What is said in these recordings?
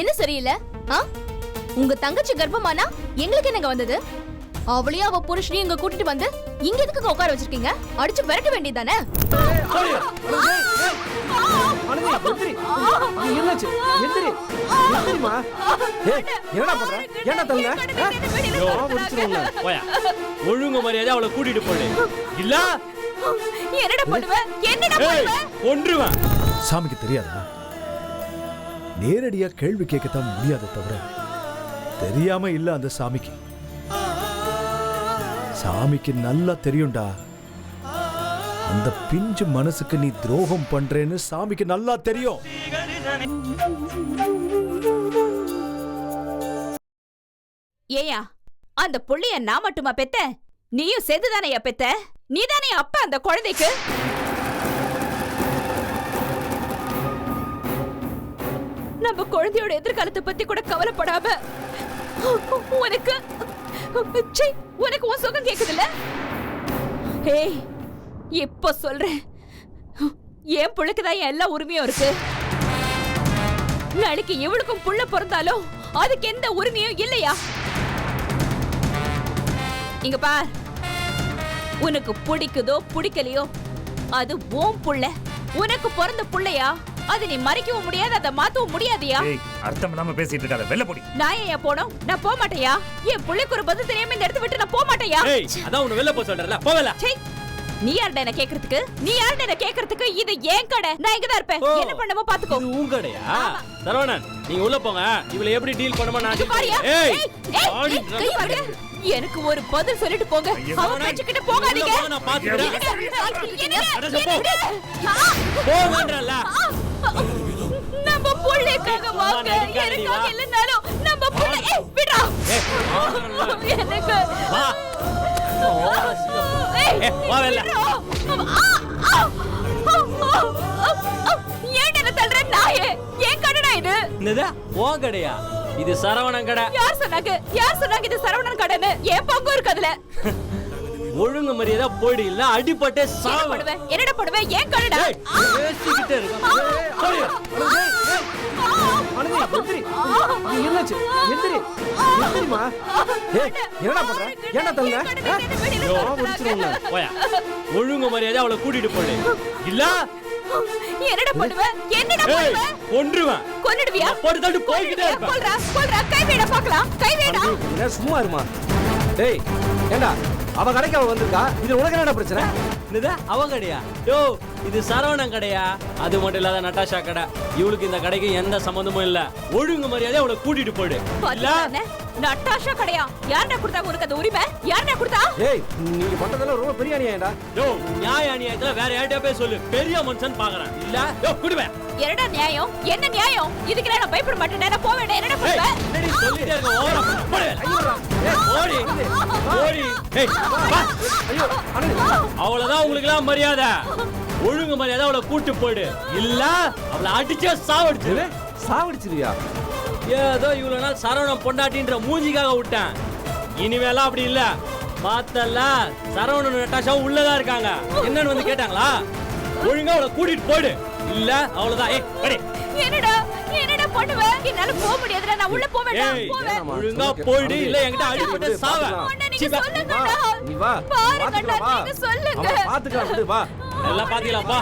என்ன சரியில்லை? உங்க தங்கச்சி கர்ப்பமானா எங்களுக்கு என்னங்க வந்தது? அவளையும் அவ புருஷனையும் இங்க கூட்டிட்டு வந்து இங்க எதுக்கு உட்கார வச்சிருக்கீங்க? அடிச்சு விரட்ட வேண்டியதானே? ஒழுங்கு மரியாதை அவளை கூட்டிட்டு போடு. இல்ல என்னடா பண்ணுவ? என்னடா பண்ணுவ? கொன்றுவேன். சாமிக்கு தெரியாதா? நேரடியா கேள்வி கேட்கத்தான் முடியாத தவிர தெரியாம இல்ல அந்த சாமிக்கு. சாமிக்கு நல்லா தெரியும்டா, அந்த பிஞ்சு மனசுக்கு நீ துரோகம் பண்றேன்னு சாமிக்கு நல்லா தெரியும். ஏயா, அந்த புள்ளைய நான் மட்டுமா பெத்த? நீயும் சேர்ந்துதானையா பெத்த? நீதானே அப்ப அந்த குழந்தைக்கு? நம்ம குழந்தையோட எதிர்காலத்தை பத்தி கூட கவலைப்படாம உனக்கு உன் சுகம் கேக்குதுல்ல? ஏய், இப்ப சொல்றேன், என் புள்ளைக்குதான் எல்லா உரிமையும் இருக்கு. நாளைக்கு இவளுக்கும் புள்ள பிறந்தாலும் அதுக்கு எந்த உரிமையும் இல்லையா? இங்க பார், உனக்கு பிடிக்குதோ பிடிக்கலையோ அது உன் புள்ள. உனக்கு பிறந்த புள்ளையா, அது நீ மறைக்கவும் முடியாது, அதை மாத்தவும் முடியாதியா? அர்த்தம் இல்லாம பேசிட்டு இருக்காத, வெள்ள போடி. நான் ஏன் போனோம்? நான் போக மாட்டேயா? என் புள்ளைக்கு ஒரு பதில் தெரியாம இந்த இடத்தை விட்டு நான் போக மாட்டேயா? அதான் உன்னை வெளில போக சொல்றல, போவல. நீ யாருடா என்ன கேக்குறதுக்கு? நீ யாருடா என்ன கேக்குறதுக்கு? இது ஏன் கடை, நான் இங்க தான் இருப்பேன். என்ன பண்ணமோ பாத்துக்கோ. இது உன் கடையா? சரவணன், நீங்க உள்ள போங்க. இவளை எப்படி டீல் பண்ணமா நான் டீல் பண்றேன். எனக்கு ஒரு பதில் சொல்லிட்டு போங்க. அவ பேச்சுக்கிட்ட போகாதீங்க. நான் பாத்துக்கிறேன். போங்கன்றல. நம்ம புள்ளைக்காக வாங்க. எனக்காக இல்லனாலும் நம்ம புள்ளை விடா. எனக்கு வா. வா வெல்ல. ஏன் என்ன தள்ளுற நாயே? ஏன் கடடா இது? என்னது? உன் கடையா? இது சரவணன் கடை. யார் சொன்னாங்க? யார் சொன்னாங்க இது சரவணன் கடைன்னு? ஏன் பங்கு இருக்கு அதுல? ஒழுங்கு மரியாதை போயிடு, இல்ல அடிபட்டே சாவு. என்னடா பண்ணுவே? ஏன் கடடா? பேசிக்கிட்டே இருக்க. ஒழுங்கு மரியாதை அவளை கூட்டிட்டு போடு. இல்ல என்னடா பண்ணுவ? என்னடா பண்ணுவ? கொன்றுவேன். கொன்னுடுவியா? போட்டு தள்ளி போயிட்டே இருப்ப. கொல்றா கை வேடா பார்க்கலாம். கை வேடா. சும்மா இருமா. டேய், ஏண்டா அவ கடைக்கு அவ வந்திருக்கா, இது உனக்கு என்ன பிரச்சனை? என்னது? அவ கடையா? யோ, இது சரவணன் கடையா? அது மட்டும் இல்லாத நட்டாஷா கடை. இவளுக்கு இந்த கடைக்கு எந்த சம்பந்தமும் இல்ல. ஒழுங்கு மரியாதை அவளை கூட்டிட்டு போடு. இல்ல நட்டாஷா கடையா? யாரடா கொடுத்தா உனக்கு அந்த உரிமை? யாரடா கொடுத்தா? ஏய், நீங்க பண்றதெல்லாம் ரொம்ப பெரிய அநியாயம்டா. யோ, நியாய அநியாயத்துல வேற யார்ட்டயா போய் சொல்லு. பெரிய மனுஷன் பாக்குறேன். இல்ல யோ குடுவே. என்னடா நியாயம்? என்ன நியாயம்? இதுக்கு நான் பயப்பட மாட்டேன். நான் போக வேண்டாம். என்னடா பண்ணுவ? என்னடி சொல்லிட்டே இருக்க? ஓவரா போடு. ஓடி ஓடி. ஏய் வா. ஐயோ, அவ்வளவுதான் உங்களுக்கு எல்லாம் மரியாதை. ஒழுங்கு மரியாதை அவளை கூட்டி போடு. இல்ல அவளை அடிச்சே சாவடிச்சிரு. சாவடிச்சிருவியா? ஏதோ இவ்வளவு நாள் சரவணன் பொண்டாட்டின்ற மூஞ்சிக்காக விட்டேன். இனிமேலாம் அப்படி இல்ல. பார்த்தல சரவணன் நட்டாஷாவும் உள்ளதா இருக்காங்க. என்னன்னு வந்து கேட்டாங்களா? ஒழுங்கா அவளை கூட்டிட்டு போடு. இல்ல அவ்வளவுதான். ஏய் அடே. என்னடா பண்ணுவ? என்னால போக முடியாதுடா. நான் உள்ள போக வேண்டாம். போவேன். ஒழுங்கா போடு, இல்ல என்கிட்ட அடிபட்டு சாவ. நீங்க சொல்லுங்கடா. நீ வா. பாருங்கடா, நீங்க சொல்லுங்க. பாத்துக்கலாம் விடு, வா. எல்லாம் பாத்தீங்களா? பா.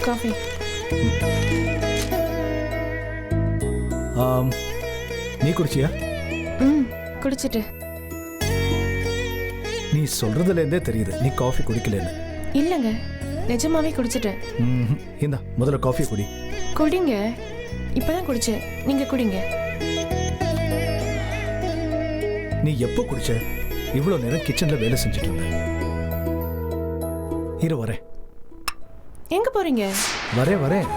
காஃபி. நீ குடிச்சியா? குடிச்சிட்டு. நீ சொல்றதுல இருந்தே தெரியுது நீ காஃபி குடிக்கலன்னு. இல்லங்க, நிஜமாவே குடிச்சிட்டேன். இந்தா முதல்ல காஃபி குடி. குடிங்க. இப்பதான் குடிச்சேன், நீங்க குடிங்க. நீ எப்போ குடிச்ச? இவ்வளவு நேரம் கிச்சன்ல வேலை செஞ்சுட்டு இருந்த. இரு வரேன். எங்க போறீங்க? வரேன் வரேன்.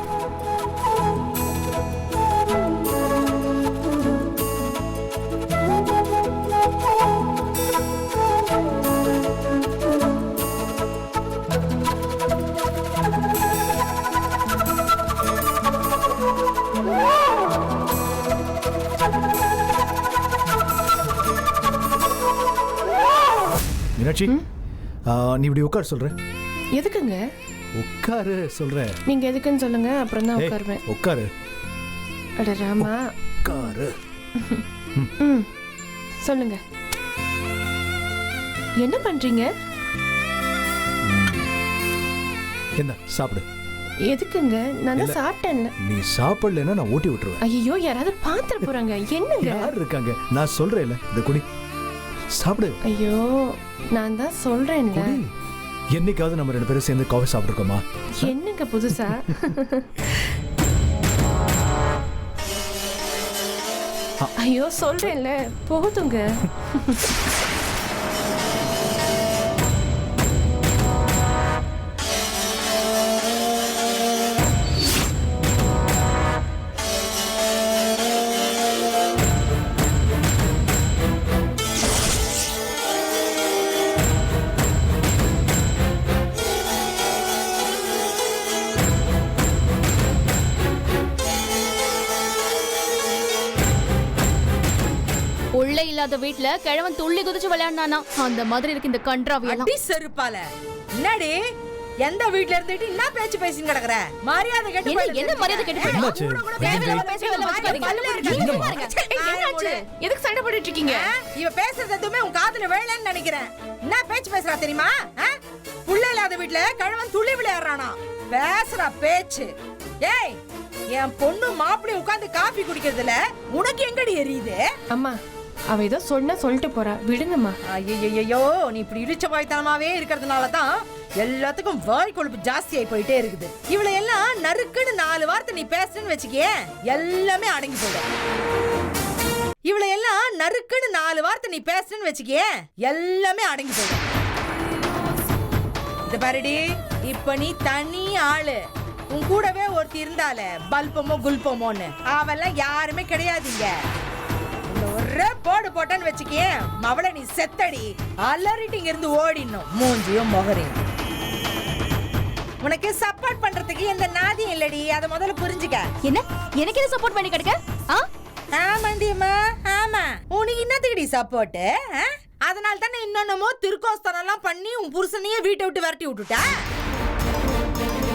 மீனாட்சி நீ இப்படி உட்கார் சொல்ற. எதுக்குங்க? உட்காரு சொல்றேன். நீங்க எதுக்குன்னு சொல்லுங்க, அப்புறம் தான் உட்காருவேன். உட்காரு. அட ராமா. உட்காரு. சொல்லுங்க. என்ன பண்றீங்க? என்ன சாப்பிடு. எதுக்குங்க? நான் தான் சாப்பிட்டேன். நீ சாப்பிடலன்னா நான் ஊட்டி விட்டுருவேன். ஐயோ, யாராவது பாத்துற போறாங்க. என்னங்க? யார் இருக்காங்க? நான் சொல்றேன்ல, இந்த குடி சாப்பிடு. ஐயோ, நான் தான் சொல்றேன்ல. என்னைக்காவது நம்ம 2 பேரும் சேர்ந்து காஃபி சாப்பிட்டுருக்கோமா? என்னங்க புதுசா? ஐயோ, சொல்றேன்ல, போதுங்க. உள்ள இல்லாத வீட்ல கிழவன் துள்ளி குதிச்சு விளையாடுனானா, அந்த மாதிரி இருக்கு இந்த கன்றாவி எல்லாம். அடி செருப்பால. என்னடி எந்த வீட்ல இருந்துட்டு என்ன பேச்சு பேசின்னு கிடக்குற? மரியாதை கெட்டு போயிடுச்சு. என்ன மரியாதை கெட்டு போயிடுச்சு? என்னாச்சு? எதுக்கு சண்டை போட்டுட்டு இருக்கீங்க? இவ பேசுறது எதுவுமே உன் காதுல விழலன்னு நினைக்கிறேன். என்ன பேச்சு பேசுறா தெரியுமா? புள்ள இல்லாத வீட்ல கிழவன் துள்ளி விளையாடுறானா? பேசுறா பேச்சு. ஏய், என் பொண்ணு மாப்பிள்ளை உட்கார்ந்து காபி குடிக்கிறதுல உனக்கு எங்கடி எரியுது? அம்மா, அவ ஏதோ சொல்லிட்டு போறா, விடுங்கம்மா. ஐயோ, நீ இப்படி இழிச்ச வாய்த்தனமாவே இருக்கிறதுனால தான் எல்லாத்துக்கும் வாய் கொழுப்பு ஜாஸ்தி ஆகி போயிட்டே இருக்குது. இவளை எல்லாம் நறுக்குன்னு 4 வார்த்தை நீ பேசுன்னு வச்சுக்கியே, எல்லாமே அடங்கி போயிடும். இவளை எல்லாம் நறுக்குன்னு 4 வார்த்தை நீ பேசுன்னு வச்சுக்கியே, எல்லாமே அடங்கி போயிடும். இந்த பாருடி, இப்ப நீ தனி ஆளு. உன் கூடவே ஒருத்தி இருந்தால பல்பமோ குல்பமோன்னு, அவெல்லாம் யாருமே கிடையாதுங்க. ஒரே போடு போட்டான்னு வச்சுக்கே, மவளை நீ செத்தடி. அலறிட்டு இங்க இருந்து ஓடிடணும், மூஞ்சியும் முகரையும். உனக்கு சப்போர்ட் பண்றதுக்கு எந்த நாதியும் இல்லடி, அத முதல்ல புரிஞ்சுக்க. என்ன எனக்கு என்ன சப்போர்ட் பண்ணி கிடக்க? ஆமாண்டியம்மா, ஆமா. உனக்கு என்னத்துக்குடி சப்போர்ட்? அதனால தானே இன்னொன்னமோ திருக்கோஸ்தனம் எல்லாம் பண்ணி உன் புருஷனையே வீட்டை விட்டு விரட்டி விட்டுட்ட.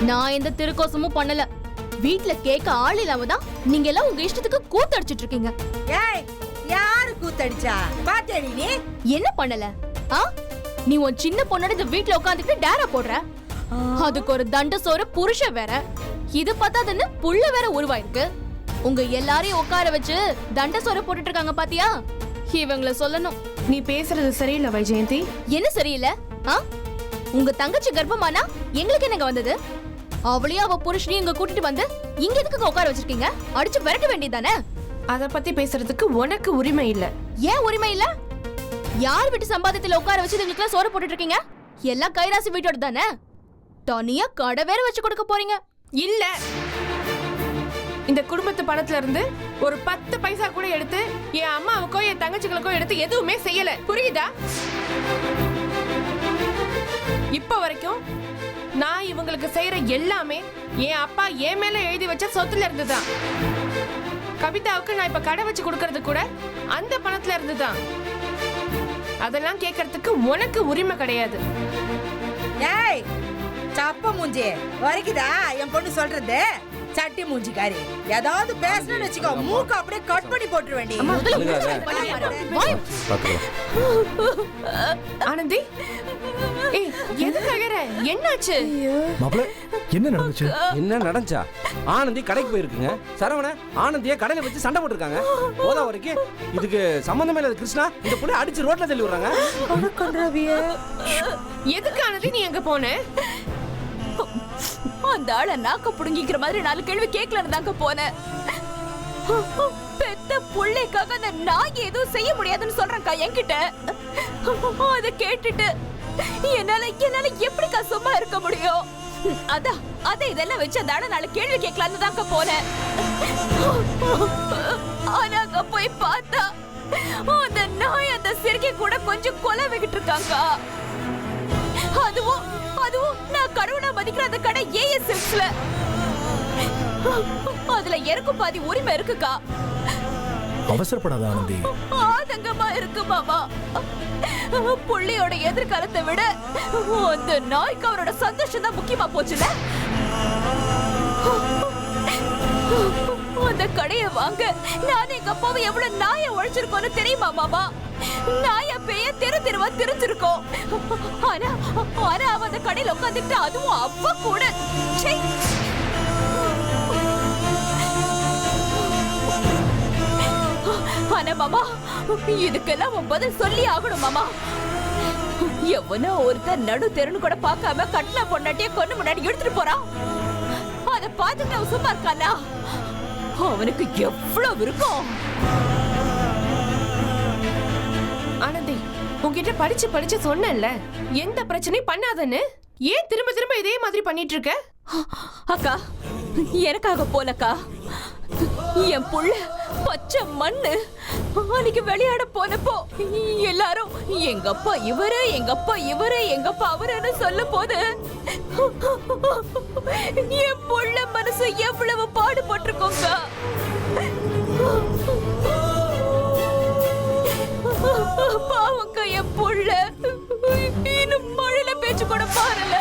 நான் எந்த திருக்கோசமும் பண்ணல. வீட்ல கேட்க ஆள் இல்லாம தான் நீங்க எல்லாம் உங்க இஷ்டத்துக்கு கூத்தடிச்சிட்டு இருக்கீங்க. ஏய், யாரு கூத்தடிச்சா? பாத்தேடி நீ என்ன பண்ணல? நீ உன் சின்ன பொண்ணோட இந்த வீட்ல உட்காந்துட்டு டேரா போடுற. அதுக்கு ஒரு தண்ட சோறு புருஷன் வேற. இது பத்தாதுன்னு புள்ள வேற உருவாயிருக்கு. உங்க எல்லாரையும் உட்கார வச்சு தண்ட சோறு போட்டுட்டு இருக்காங்க பாத்தியா? இவங்கள சொல்லணும். நீ பேசுறது சரியில்லை வைஜெயந்தி. என்ன சரியில்லை? உங்க தங்கச்சி கர்ப்பமானா எங்களுக்கு என்னங்க வந்தது? அவளையும் அவ புருஷனையும் இங்க கூட்டிட்டு வந்து இங்க எதுக்கு உட்கார வச்சிருக்கீங்க? அடிச்சு விரட்ட வேண்டியதானே? அத பத்தி பேசுறதுக்கு உனக்கு உரிமை இல்ல. ஏன் உரிமை இல்ல? யார் வீட்டு சம்பாதத்துல உட்கார வச்சு இதுங்களுக்கு சோறு போட்டுட்டு இருக்கீங்க? எல்லாம் கைராசி வீட்டோட தானே. தனியா கடை வேற வச்சு கொடுக்க போறீங்க? இல்ல, இந்த குடும்பத்து பணத்துல இருந்து ஒரு 10 பைசா கூட எடுத்து என் அம்மாவுக்கோ என் தங்கச்சிகளுக்கோ எடுத்து எதுவுமே செய்யல, புரியுதா? இப்ப வரைக்கும் நான் இவங்களுக்கு செய்யற எல்லாமே என் அப்பா என் மேல எழுதி வச்ச சொத்துல இருந்துதான். கவிதாவுக்கு நான் இப்ப கடை வச்சு கொடுக்கறது கூட அந்த பணத்துல இருந்துதான். அதெல்லாம் கேட்கறதுக்கு உனக்கு உரிமை கிடையாது. ஏய், சப்ப மூஞ்சி வரைக்குதா என் பொண்ணு சொல்றது? சட்டி மூஞ்சிக்காரி, ஏதாவது பேசணும்னு வச்சுக்கோ, மூக்க அப்படியே கட் பண்ணி போட்டுற வேண்டி. ஆனந்தி, ஏய், எதுக்கு அழற? என்னாச்சு? மாப்ள, என்ன நடந்துச்சு? என்ன நடந்துச்சா? ஆனந்தி கடைக்கு போயிருக்குங்க. சரவண ஆனந்தியை கடையில வச்சு சண்டை போட்டுருக்காங்க. போதா வரைக்கும் இதுக்கு சம்பந்தமே இல்லாத கிருஷ்ணா இந்த பொண்ணை அடிச்சு ரோட்ல தள்ளி விடுறாங்க. எதுக்கு ஆனந்தி நீ எங்க போன? அந்த ஆளை நாக்க புடுங்கிக்கிற மாதிரி 4 கேள்வி கேட்கலன்னு தாங்க போனேன். பெத்த புள்ளைக்காக அந்த நாய் எதுவும் செய்ய முடியாதுன்னு சொல்றேன்க்கா என்கிட்ட. அதை கேட்டுட்டு என்னால எப்படிக்கா சும்மா இருக்க முடியும்? அத இதெல்லாம் வச்சு அந்த ஆளை 4 கேள்வி கேட்கலான்னு தாங்க போனேன். ஆனா அங்க போய் பார்த்தா அந்த நாய் அந்த சிறுகை கூட கொஞ்சம் கொலை வைக்கிட்டு இருக்காங்க. அதுவும் நான் கடவுளா மதிக்கிற அந்த கடை ஏஎஸ்எஸ்ல. அதுல எனக்கு பாதி உரிமை இருக்குக்கா. அவசரப்படாத ஆனந்தி. ஆதங்கமா இருக்கு மாமா. புள்ளியோட எதிர்காலத்தை விட அந்த நாய்க்கு அவரோட சந்தோஷம் தான் முக்கியமா போச்சுல. அந்த கடையை வாங்க நான் எங்க அப்பாவை எவ்வளவு நாயை உழைச்சிருக்கோன்னு தெரியுமா மாமா? நாயா பேய தெருவா தெரிஞ்சிருக்கோம். ஆனா ஆனா அவ அந்த கடையில உட்காந்துட்டு அதுவும் அப்ப கூட ச்சே. ஆனா மாமா இதுக்கெல்லாம் உன் பதில் சொல்லி ஆகணும் மாமா. எவனோ ஒருத்தர் நடு தெருன்னு கூட பார்க்காம கட்டின பொண்டாட்டிய கொண்டு முன்னாடி எடுத்துட்டு போறான். அத பார்த்துட்டு அவன் சும்மா இருக்கானா? அவனுக்கு எவ்வளவு இருக்கும். ஆனந்தி, உன்கிட்ட படிச்சு சொன்னேன்ல எந்த பிரச்சனையும் பண்ணாதன்னு. ஏன் திரும்ப திரும்ப இதே மாதிரி பண்ணிட்டு இருக்க? அக்கா எனக்காக போலக்கா. என் புள்ள பச்சை மண்ணு அன்னைக்கு விளையாட போனப்போ எல்லாரும் எங்க அப்பா இவரு எங்க அப்பா இவரு எங்க அப்பா அவருன்னு சொல்லும் போது என் புள்ள மனசு எவ்வளவு பாடுபட்டிருக்கோங்க. பாவங்க என் புள்ள இன்னும் மழையில பேச்சு கூட பாருல.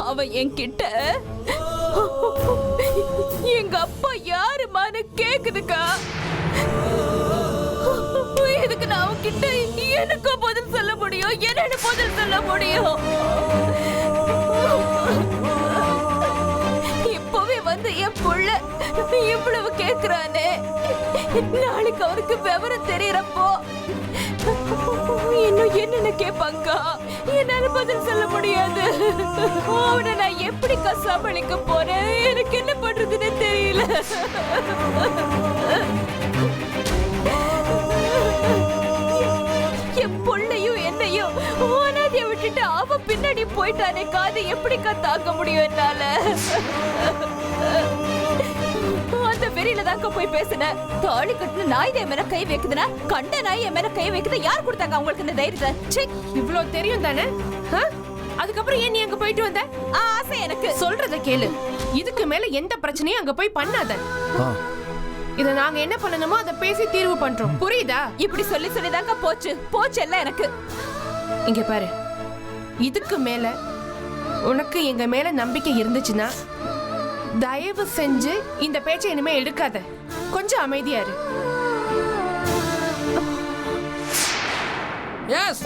அவன் என்கிட்ட எங்க அப்பா யாருமான்னு கேக்குதுக்கா. இதுக்கு நான் அவன்கிட்ட எனக்கு பதில் சொல்ல முடியும், என்னன்னு பதில் சொல்ல முடியும்? இப்பவே வந்து என் புள்ள இவ்வளவு கேக்குறானே, நாளைக்கு அவருக்கு விவரம் தெரியறப்போ இன்னும் என்னென்ன கேட்பாங்க? என்னால பதில் சொல்ல முடியாது. அவனை நான் எப்படி சமாளிக்க போறேன்? எனக்கு என்ன பண்றதுன்னு தெரியல. என் பொண்ணையும் என்னையும் அனாதைய விட்டுட்டு அவ பின்னாடி போயிட்டானே, காது எப்படிக்கா தாக்க முடியும் என்னால? அந்த வெறியில தாக்க போய் பேசுனேன். தாலி கட்டுன நாய் என் மேல கை வைக்குதுன்னா கண்ட நாய் என் மேல கை வைக்குது. யார் கொடுத்தாங்க அவங்களுக்கு இந்த தைரியத்தை? இவ்வளவு தெரியும் தானே? அதுக்கப்புறம் ஏன் நீ அங்க போயிட்டு வந்த? ஆசை எனக்கு. சொல்றத கேளு. இதுக்கு மேல எந்த பிரச்சனையும் அங்க போய் பண்ணாத. இத நாங்க என்ன பண்ணணுமோ அதை பேசி தீர்வு பண்றோம். புரியுதா? இப்படி சொல்லி சொல்லிதாங்க போச்சு எல்லாம் எனக்கு. இங்க பாரு, இதுக்கு மேல உனக்கு எங்க மேல நம்பிக்கை இருந்துச்சுன்னா தயவு செஞ்சு இந்த பேச்சை இனிமே எடுக்காத. கொஞ்சம் அமைதியா இரு. எஸ்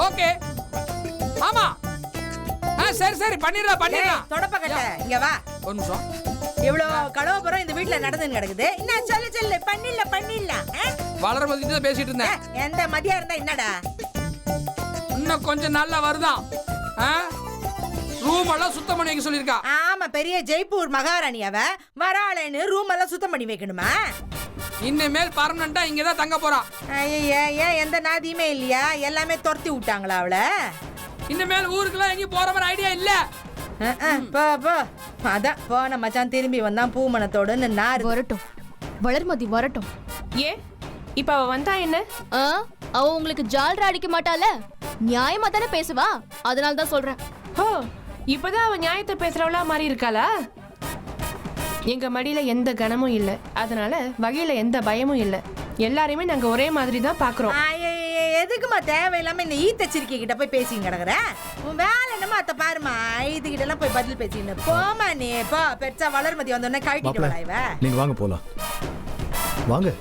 ஓகே ஆமா சரி பண்ணிடலாம். தொடப்பக்கட்ட இங்க வா. ஒரு நிமிஷம். இவ்வளவு கடவுபுரம் இந்த வீட்டுல நடந்து கிடக்குது. என்ன சொல்லு பண்ணிடலாம். வளர மதிட்டு தான் பேசிட்டு இருந்தேன். எந்த மதியா இருந்தா என்னடா? இன்னும் கொஞ்சம் நல்லா வருதான். ரூம் எல்லாம் சுத்தம் பண்ணி வைக்க சொல்லிருக்கா. ஆமா, பெரிய ஜெய்ப்பூர் மகாராணி அவ வராளேன்னு ரூம் எல்லாம் சுத்தம் பண்ணி வைக்கணுமா? இனிமேல் பர்மனண்டா இங்கதான் தங்க போறா. ஏன் எந்த நாதியுமே இல்லையா? எல்லாமே துரத்தி விட்டாங்களா அவளை? இனிமேல் ஊருக்குலாம் எங்கேயும் போற மாதிரி ஐடியா இல்ல. போ அதான் போன மச்சான் திரும்பி வந்தான் பூமணத்தோடு நார் வரட்டும், வளர்மதி வரட்டும். ஏ இப்ப அவ வந்தா என்ன? அவ உங்களுக்கு ஜால்ரா அடிக்க மாட்டால, நியாயமா தானே பேசுவா. அதனால தான் சொல்றேன். ஓ, இப்பதான் அவ நியாயத்தை பேசுறவளா மாறி இருக்காளா? எங்க மடியில எந்த கனமும் இல்ல, அதனால வகையில எந்த பயமும் இல்ல. எல்லாரையுமே நாங்க ஒரே மாதிரி தான் பாக்குறோம். எதுக்குமா தேவையில்லாம இந்த ஈத்தச்சிரிக்கை கிட்ட போய் பேசிங்க கிடக்குற? உன் வேலை என்னமா அத்த பாருமா, இதுகிட்ட எல்லாம் போய் பதில் பேசின்னு போமா. நீ போ, பெருசா வளர்மதி வந்தோடனே கழட்டிட்டு வரா இவ. நீங்க வாங்க போலாம். வாங்க.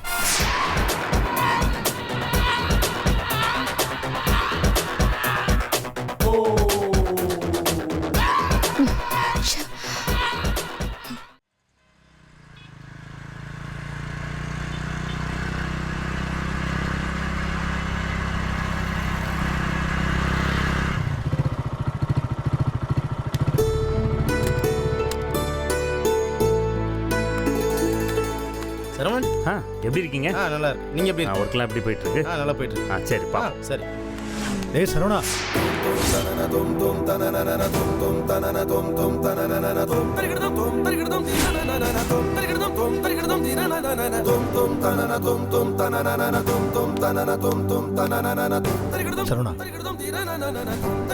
சரவணன், எப்படி இருக்கீங்க? நல்லா இருக்கு. நீங்க எப்படி? ஒர்க்லாம் எப்படி போயிட்டு இருக்கு? நல்லா போயிட்டு இருக்கு. சரிப்பா. சரி. ஏய் சரவணா, சரவணா,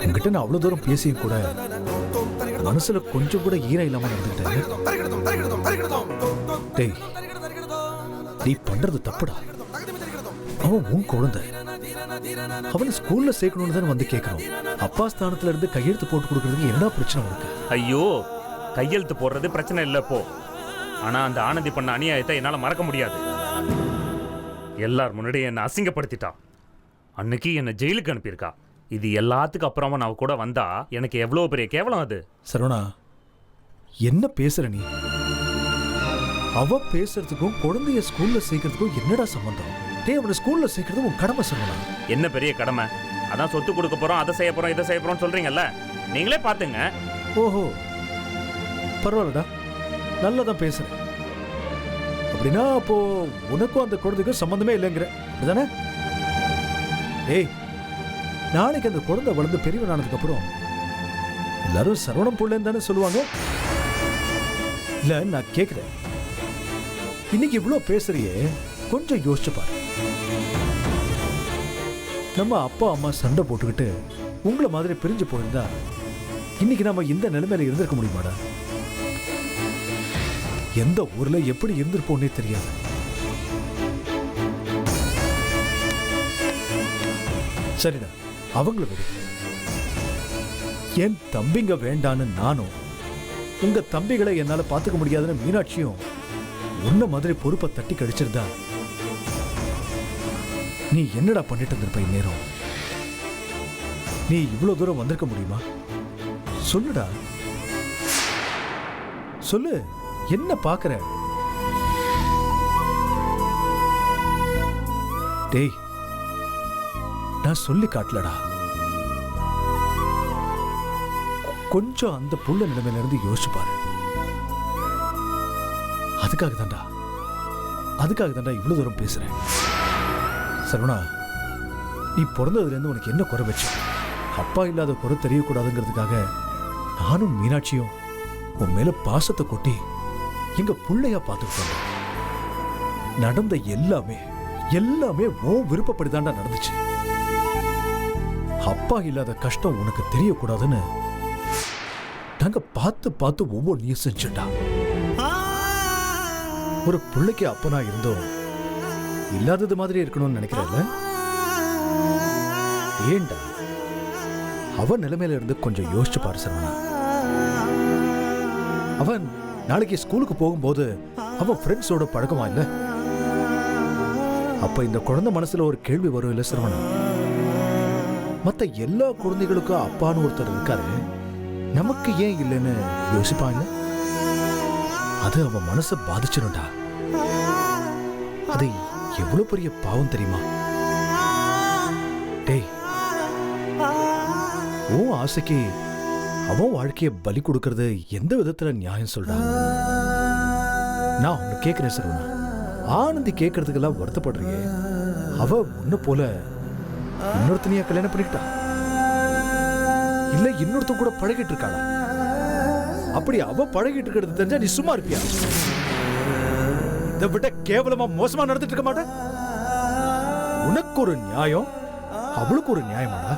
உங்ககிட்ட நான் அவ்வளவு தூரம் பேசியும் கூட மனசுல கொஞ்சம் கூட ஈரம் இல்லாம நடந்துட்டேன். டேய், நீ பண்றது தப்புடா. அவன் உன் குழந்தை. அவனை ஸ்கூல்ல சேர்க்கணும்னு தானே வந்து கேட்கணும். அப்பா ஸ்தானத்துல இருந்து கையெழுத்து போட்டு கொடுக்கறதுக்கு என்ன பிரச்சனை உனக்கு? ஐயோ, கையெழுத்து போடுறது பிரச்சனை இல்லை இப்போ. ஆனா அந்த ஆனந்தி பண்ண அநியாயத்தை என்னால மறக்க முடியாது. எல்லார் முன்னாடியே என்னை அசிங்கப்படுத்திட்டா. அன்னைக்கு என்னை ஜெயிலுக்கு அனுப்பியிருக்கா. இது எல்லாத்துக்கும் அப்புறமா நான் கூட வந்தா எனக்கு எவ்வளவு பெரிய கேவலம் அது. சரவணா, என்ன பேசுற நீ? அவ பேசுறதுக்கும் குழந்தைய ஸ்கூல்ல சேர்க்கறதுக்கும் என்னடா சம்பந்தம்? டேய், அவனை ஸ்கூல்ல சேர்க்கறது உன் கடமை சரவணா. என்ன பெரிய கடமை? அதான் சொத்து கொடுக்க போறோம், அதை செய்ய போறோம், இதை செய்ய போறோம் சொல்றீங்கல்ல, நீங்களே பாத்துங்க. ஓஹோ, பரவாயில்லடா, நல்லதான் பேசுற. அப்படின்னா அப்போ உனக்கும் அந்த குழந்தைக்கும் சம்பந்தமே இல்லைங்கிற, அப்படிதானே? ஏய், நாளைக்கு அந்த குழந்தை வளர்ந்து பெரியவன் ஆனதுக்கு அப்புறம் எல்லாரும் சரவணம் புள்ளன்னு தானே சொல்லுவாங்க. இல்ல, நான் கேக்குறேன், இன்னைக்கு இவ்வளவு பேசுறியே, கொஞ்சம் யோசிச்சு பாரு. நம்ம அப்பா அம்மா சண்டை போட்டுக்கிட்டு உங்களை மாதிரி பிரிஞ்சு போயிருந்தா இன்னைக்கு நம்ம இந்த நிலைமையில இருந்திருக்க முடியுமாடா? எந்த ஊர்ல எப்படி இருந்திருப்போன்னே தெரியாது. சரிடா, அவங்கள விடு. என் தம்பிங்க வேண்டான்னு நானும், உங்க தம்பிகளை என்னால பாத்துக்க முடியாதுன்னு மீனாட்சியும் உன்ன மாதிரி பொறுப்பை தட்டி கழிச்சிருந்தா நீ என்னடா பண்ணிட்டு இருந்திருப்ப இந்நேரம்? நீ இவ்வளவு தூரம் வந்திருக்க முடியுமா? சொல்லுடா, சொல்லு. என்ன பாக்குற? டேய், நான் சொல்லி காட்டலடா. கொஞ்சம் அந்த புள்ள நிலைமையில இருந்து யோசிச்சு பாரு. அதுக்காக தான்டா இவ்வளவு தூரம் பேசுறேன். சரவணா, நீ பிறந்ததுல இருந்து உனக்கு என்ன குறை வச்சு? அப்பா இல்லாத குறை தெரியக்கூடாதுங்கிறதுக்காக நானும் மீனாட்சியும் உன் மேல பாசத்தை கொட்டி எங்க புள்ளையா பார்த்துக்கிட்டோம். நடந்த எல்லாமே உன் விருப்பப்படிதான்டா நடந்துச்சு. அப்பா இல்லாத கஷ்டம் உனக்கு தெரியக்கூடாதுன்னு நாங்க பார்த்து ஒவ்வொன்றையும் செஞ்சுட்டா. ஒரு பிள்ளைக்கு அப்பனா இருந்தோம் இல்லாதது மாதிரி இருக்கணும்னு நினைக்கிறல்ல? ஏண்டா, அவன் நிலைமையில இருந்து கொஞ்சம் யோசிச்சு பாரு சரவணா. அவன் நாளைக்கு ஸ்கூலுக்கு போகும்போது அவன் ஃப்ரெண்ட்ஸோட பழக்கமா இல்ல? அப்ப இந்த குழந்தை மனசுல ஒரு கேள்வி வரும் இல்ல சரவணா? மத்த எல்லா குழந்தைகளுக்கும் அப்பான்னு ஒருத்தர் இருக்காரு, நமக்கு ஏன் இல்லைன்னு யோசிப்பான் இல்ல? அது அவன் மனசை பாதிச்சிரும்டா. அது எவ்வளவு பெரிய பாவம் தெரியுமா? டேய், உன் ஆசைக்கு அவன் வாழ்க்கைய பலி கொடுக்கறது எந்த விதத்துல நியாயம் சொல்றா? நான் ஒண்ணு கேட்கிறேன் சரவணா, ஆனந்தி கேட்கறதுக்கெல்லாம் வருத்தப்படுறியே, அவ உன்ன போல இன்னொருத்தனையா கல்யாணம் பண்ணிக்கிட்டா? இல்ல இன்னொருத்த கூட பழகிட்டு இருக்காளா? அப்படி அவ பழகிட்டு இருக்கிறது தெரிஞ்சா நீ சும்மா இருப்பியா? இதை விட கேவலமா மோசமா நடந்துட்டு இருக்க மாட்டேன். உனக்கு ஒரு நியாயம், அவளுக்கு ஒரு நியாயமாடா?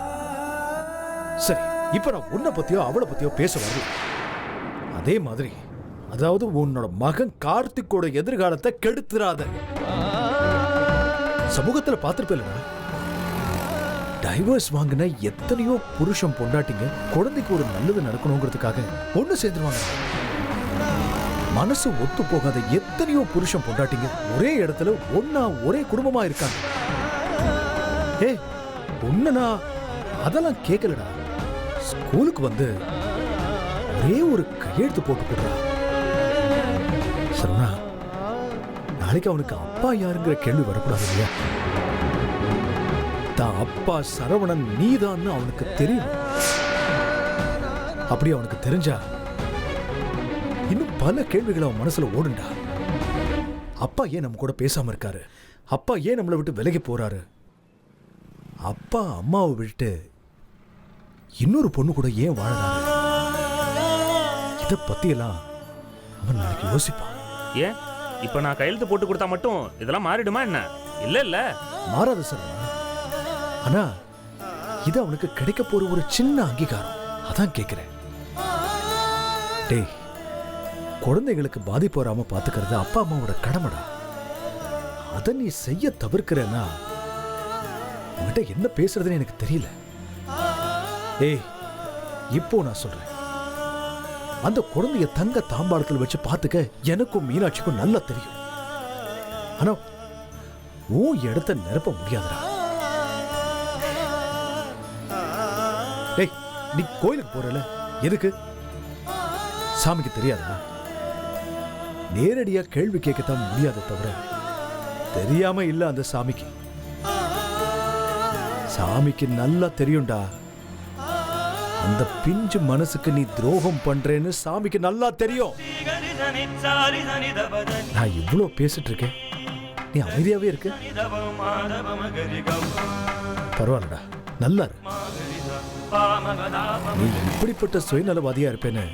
சரி, இப்ப நான் உன்னை பத்தியோ அவளை பத்தியோ பேச வரல. அதே மாதிரி, அதாவது உன்னோட மகன் கார்த்திக்கோட எதிர்காலத்தை கெடுத்துறாத. சமூகத்துல பார்த்திருப்பேன்டா, டைவர்ஸ் வாங்கின எத்தனையோ புருஷன் பொண்டாட்டிங்க குழந்தைக்கு ஒரு நல்லது நடக்கணுங்கிறதுக்காக ஒண்ணு சேர்ந்துருவாங்க. மனசு ஒத்து போகாத எத்தனையோ புருஷன் பொண்டாட்டிங்க ஒரே இடத்துல ஒன்னா ஒரே குடும்பமா இருக்காங்க. ஏ, ஒன்னா அதெல்லாம் கேட்கலடா. ஸ்கூலுக்கு வந்து ஒரே ஒரு கையெழுத்து போட்டு போடுறா. சரவணா, நாளைக்கு அவனுக்கு அப்பா யாருங்கிற கேள்வி வரக்கூடாது இல்லையா? தான் அப்பா சரவணன் நீதான்னு அவனுக்கு தெரியும். அப்படி அவனுக்கு தெரிஞ்சா இன்னும் பல கேள்விகள் அவன் மனசுல ஓடுண்டா. அப்பா ஏன் நம்ம கூட பேசாம இருக்காரு? அப்பா ஏன் நம்மளை விட்டு விலகி போறாரு? அப்பா அம்மாவை விட்டு இன்னொரு பொண்ணு கூட ஏன் வாழறாரு? இத பத்தியெல்லாம் அவன் நாளைக்கு யோசிப்பான். ஏன் இப்ப நான் கையெழுத்து போட்டு கொடுத்தா மட்டும் இதெல்லாம் மாறிடுமா என்ன? இல்ல மாறாது சார். ஆனா இது அவனுக்கு கிடைக்க போற ஒரு சின்ன அங்கீகாரம். அதான் கேட்கிறேன். டேய், குழந்தைகளுக்கு பாதிப்பு வராம பாத்துக்கிறது அப்பா அம்மாவோட கடமைடா. அதை நீ செய்ய தவிர்க்கிறேன்னா உன்கிட்ட என்ன பேசுறதுன்னு எனக்கு தெரியல. ஏய், இப்போ நான் சொல்றேன், அந்த குழந்தைய தங்க தாம்பாளத்தில் வச்சு பார்த்துக்க எனக்கும் மீனாட்சிக்கும் நல்லா தெரியும். ஆனா உன் இடத்த நிரப்ப முடியாதுடா. ஏய், நீ கோயிலுக்கு போறல, எதுக்கு? சாமிக்கு தெரியாதா? நேரடியா கேள்வி கேட்கத்தான் முடியாத தவிர தெரியாம இல்ல. அந்த சாமிக்கு நல்லா தெரியும்டா. அந்த பிஞ்சு மனசுக்கு நீ துரோகம் பண்றேன்னு சாமிக்கு நல்லா தெரியும். நான் இவ்வளவு பேசிட்டு இருக்கேன், நீ அமைதியாவே இருக்க. பரவாயில்லடா, நல்லா இரு. நீ இப்படிப்பட்ட சுயநலவாதியா இருப்பேன்னு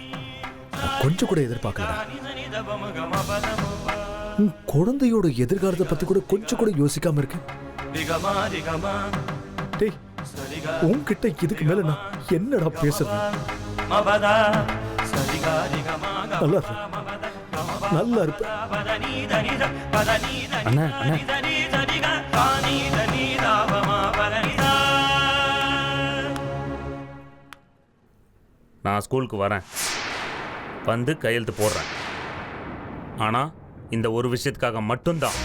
நான் கொஞ்சம் கூட எதிர்பார்க்கல. உன் குழந்தையோட எதிர்காலத்தை பத்தி கூட கொஞ்சம் கூட யோசிக்காம இருக்க. டேய், உன்கிட்ட இதுக்கு மேல நான் என்னடா பேசுறது? நல்லா இரு, நல்லா இருப்ப. அண்ணா அண்ணா நான் ஸ்கூலுக்கு வரேன், வந்து கையெழுத்து போடுறேன். ஆனால் இந்த ஒரு விஷயத்துக்காக மட்டும்தான்.